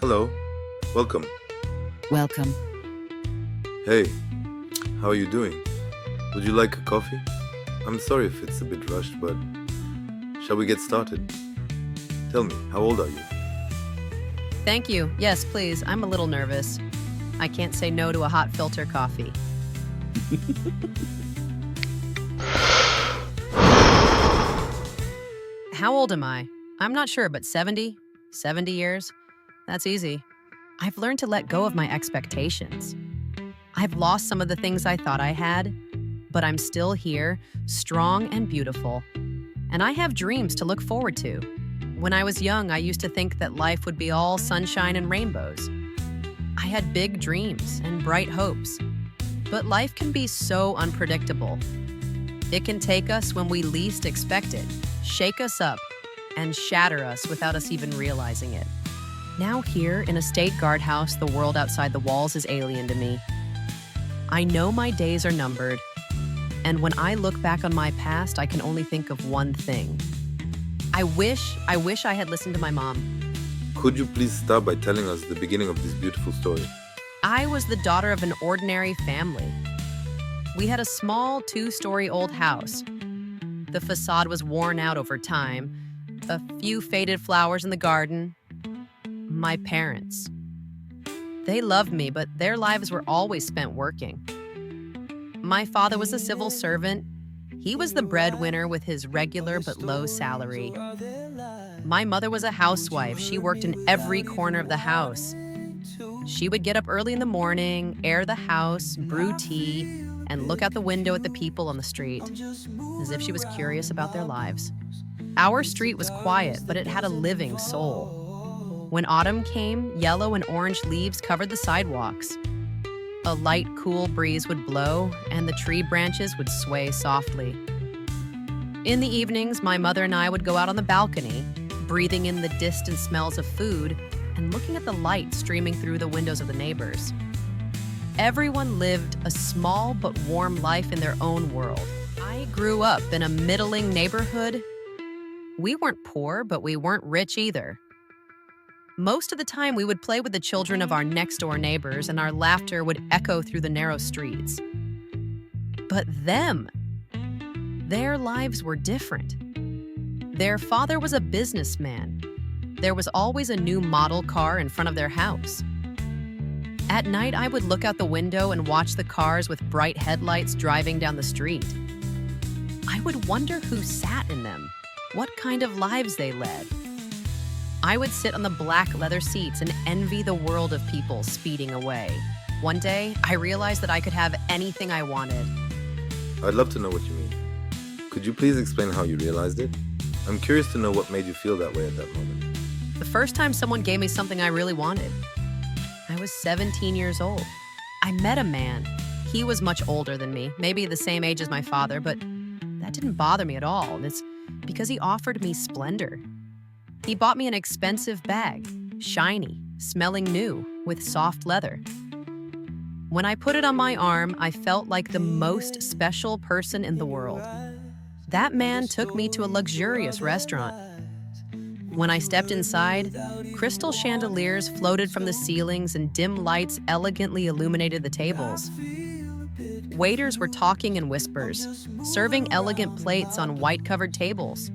Hello, welcome. Welcome. Hey, how are you doing? Would you like a coffee? I'm sorry if it's a bit rushed, but shall we get started? Tell me, how old are you? Thank you. Yes, please. I'm a little nervous. I can't say no to a hot filter coffee. How old am I? I'm not sure, but 70? 70 years? That's easy. I've learned to let go of my expectations. I've lost some of the things I thought I had, but I'm still here, strong and beautiful. And I have dreams to look forward to. When I was young, I used to think that life would be all sunshine and rainbows. I had big dreams and bright hopes. But life can be so unpredictable. It can take us when we least expect it, shake us up, and shatter us without us even realizing it. Now here in a state guardhouse, the world outside the walls is alien to me. I know my days are numbered, and when I look back on my past, I can only think of one thing. I wish I had listened to my mom. Could you please start by telling us the beginning of this beautiful story? I was the daughter of an ordinary family. We had a small 2-story old house. The facade was worn out over time, a few faded flowers in the garden. My parents. They loved me, but their lives were always spent working. My father was a civil servant. He was the breadwinner with his regular but low salary. My mother was a housewife. She worked in every corner of the house. She would get up early in the morning, air the house, brew tea, and look out the window at the people on the street, as if she was curious about their lives. Our street was quiet, but it had a living soul. When autumn came, yellow and orange leaves covered the sidewalks. A light, cool breeze would blow, and the tree branches would sway softly. In the evenings, my mother and I would go out on the balcony, breathing in the distant smells of food and looking at the light streaming through the windows of the neighbors. Everyone lived a small but warm life in their own world. I grew up in a middling neighborhood. We weren't poor, but we weren't rich either. Most of the time, we would play with the children of our next-door neighbors, and our laughter would echo through the narrow streets. But their lives were different. Their father was a businessman. There was always a new model car in front of their house. At night, I would look out the window and watch the cars with bright headlights driving down the street. I would wonder who sat in them, what kind of lives they led. I would sit on the black leather seats and envy the world of people speeding away. One day, I realized that I could have anything I wanted. I'd love to know what you mean. Could you please explain how you realized it? I'm curious to know what made you feel that way at that moment. The first time someone gave me something I really wanted, I was 17 years old. I met a man. He was much older than me, maybe the same age as my father, but that didn't bother me at all. It's because he offered me splendor. He bought me an expensive bag, shiny, smelling new, with soft leather. When I put it on my arm, I felt like the most special person in the world. That man took me to a luxurious restaurant. When I stepped inside, crystal chandeliers floated from the ceilings and dim lights elegantly illuminated the tables. Waiters were talking in whispers, serving elegant plates on white-covered tables.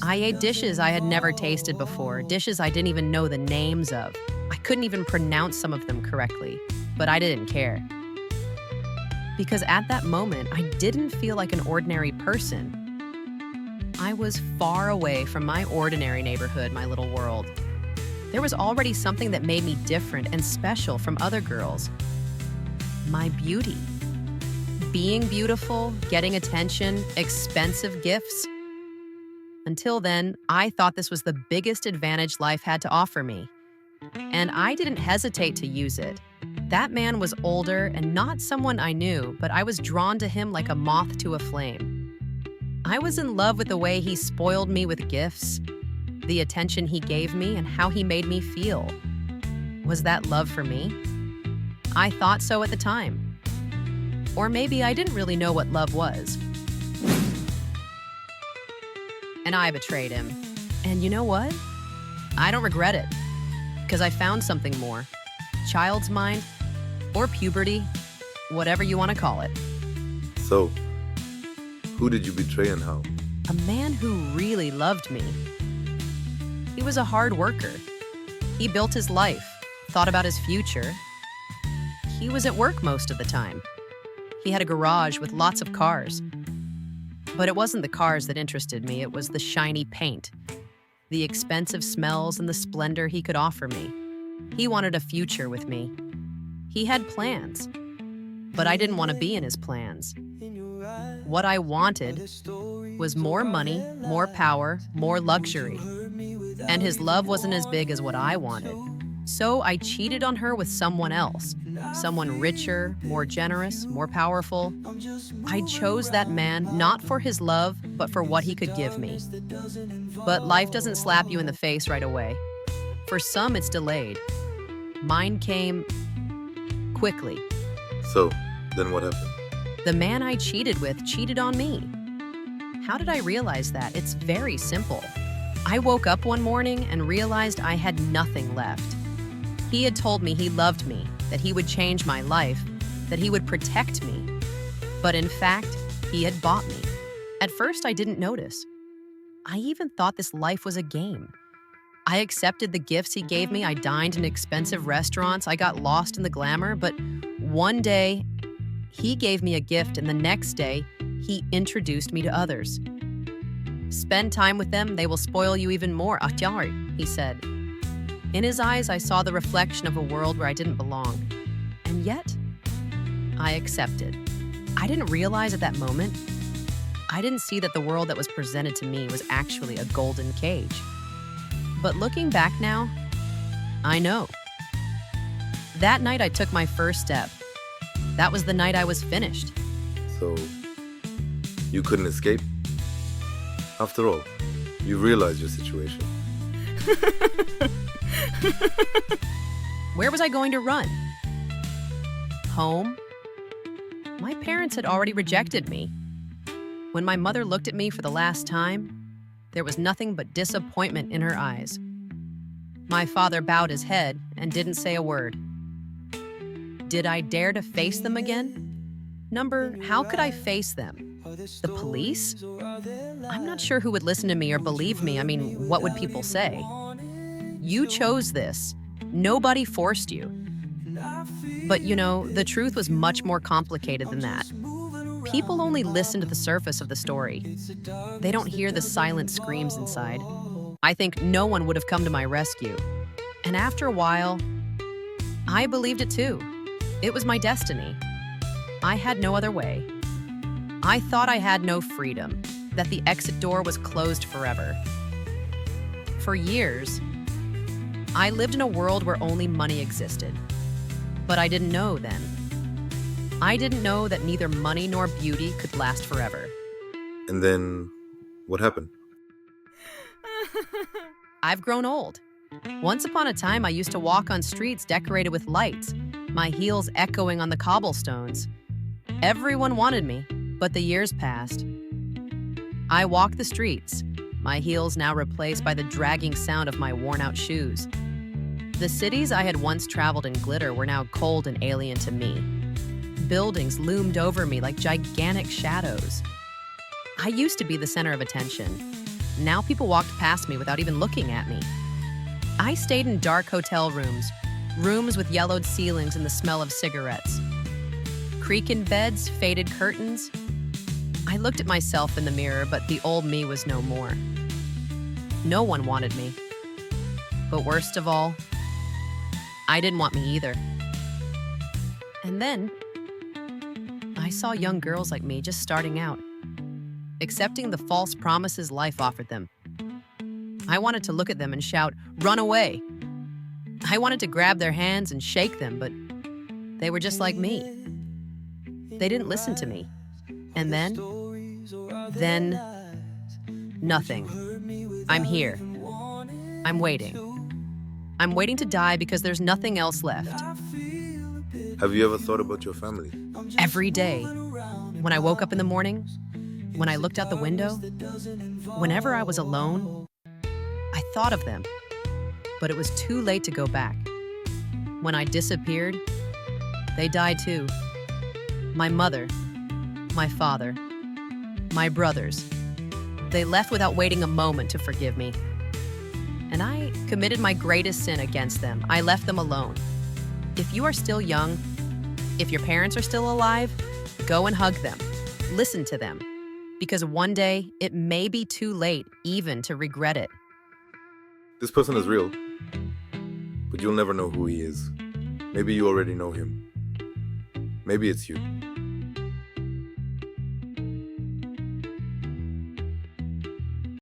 I ate dishes I had never tasted before, dishes I didn't even know the names of. I couldn't even pronounce some of them correctly, but I didn't care. Because at that moment, I didn't feel like an ordinary person. I was far away from my ordinary neighborhood, my little world. There was already something that made me different and special from other girls. My beauty. Being beautiful, getting attention, expensive gifts. Until then, I thought this was the biggest advantage life had to offer me. And I didn't hesitate to use it. That man was older and not someone I knew, but I was drawn to him like a moth to a flame. I was in love with the way he spoiled me with gifts, the attention he gave me, and how he made me feel. Was that love for me? I thought so at the time. Or maybe I didn't really know what love was. And I betrayed him. And you know what? I don't regret it. because I found something more. Child's mind, or puberty, whatever you want to call it. So, who did you betray and how? A man who really loved me. He was a hard worker. He built his life, thought about his future. He was at work most of the time. He had a garage with lots of cars. But it wasn't the cars that interested me, it was the shiny paint, the expensive smells and the splendor he could offer me. He wanted a future with me. He had plans, but I didn't want to be in his plans. What I wanted was more money, more power, more luxury. And his love wasn't as big as what I wanted. So I cheated on her with someone else, someone richer, more generous, more powerful. I chose that man not for his love, but for what he could give me. But life doesn't slap you in the face right away. For some, it's delayed. Mine came quickly. So, then what happened? The man I cheated with cheated on me. How did I realize that? It's very simple. I woke up one morning and realized I had nothing left. He had told me he loved me, that he would change my life, that he would protect me. But in fact, he had bought me. At first, I didn't notice. I even thought this life was a game. I accepted the gifts he gave me. I dined in expensive restaurants. I got lost in the glamour. But one day, he gave me a gift, and the next day, he introduced me to others. Spend time with them, they will spoil you even more, he said. In his eyes, I saw the reflection of a world where I didn't belong. And yet, I accepted. I didn't realize at that moment, I didn't see that the world that was presented to me was actually a golden cage. But looking back now, I know. That night, I took my first step. That was the night I was finished. So, you couldn't escape? After all, you realized your situation. Where was I going to run? Home? My parents had already rejected me. When my mother looked at me for the last time, there was nothing but disappointment in her eyes. My father bowed his head and didn't say a word. Did I dare to face them again? How could I face them? The police? I'm not sure who would listen to me or believe me. I mean, what would people say? You chose this. Nobody forced you. But the truth was much more complicated than that. People only listen to the surface of the story. They don't hear the silent screams inside. I think no one would have come to my rescue. And after a while, I believed it too. It was my destiny. I had no other way. I thought I had no freedom, that the exit door was closed forever. For years, I lived in a world where only money existed. But I didn't know then. I didn't know that neither money nor beauty could last forever. And then, what happened? I've grown old. Once upon a time, I used to walk on streets decorated with lights, my heels echoing on the cobblestones. Everyone wanted me, but the years passed. I walk the streets, my heels now replaced by the dragging sound of my worn-out shoes. The cities I had once traveled in glitter were now cold and alien to me. Buildings loomed over me like gigantic shadows. I used to be the center of attention. Now people walked past me without even looking at me. I stayed in dark hotel rooms with yellowed ceilings and the smell of cigarettes. Creaking beds, faded curtains. I looked at myself in the mirror, but the old me was no more. No one wanted me. But worst of all, I didn't want me either. And then, I saw young girls like me just starting out, accepting the false promises life offered them. I wanted to look at them and shout, "Run away!" I wanted to grab their hands and shake them, but they were just like me. They didn't listen to me. And then, nothing. I'm here. I'm waiting. I'm waiting to die because there's nothing else left. Have you ever thought about your family? Every day, when I woke up in the morning, when I looked out the window, whenever I was alone, I thought of them. but it was too late to go back. When I disappeared, they died too. My mother, my father, my brothers. They left without waiting a moment to forgive me. And I committed my greatest sin against them. I left them alone. If you are still young, if your parents are still alive, go and hug them. Listen to them. Because one day, it may be too late even to regret it. This person is real, but you'll never know who he is. Maybe you already know him. Maybe it's you.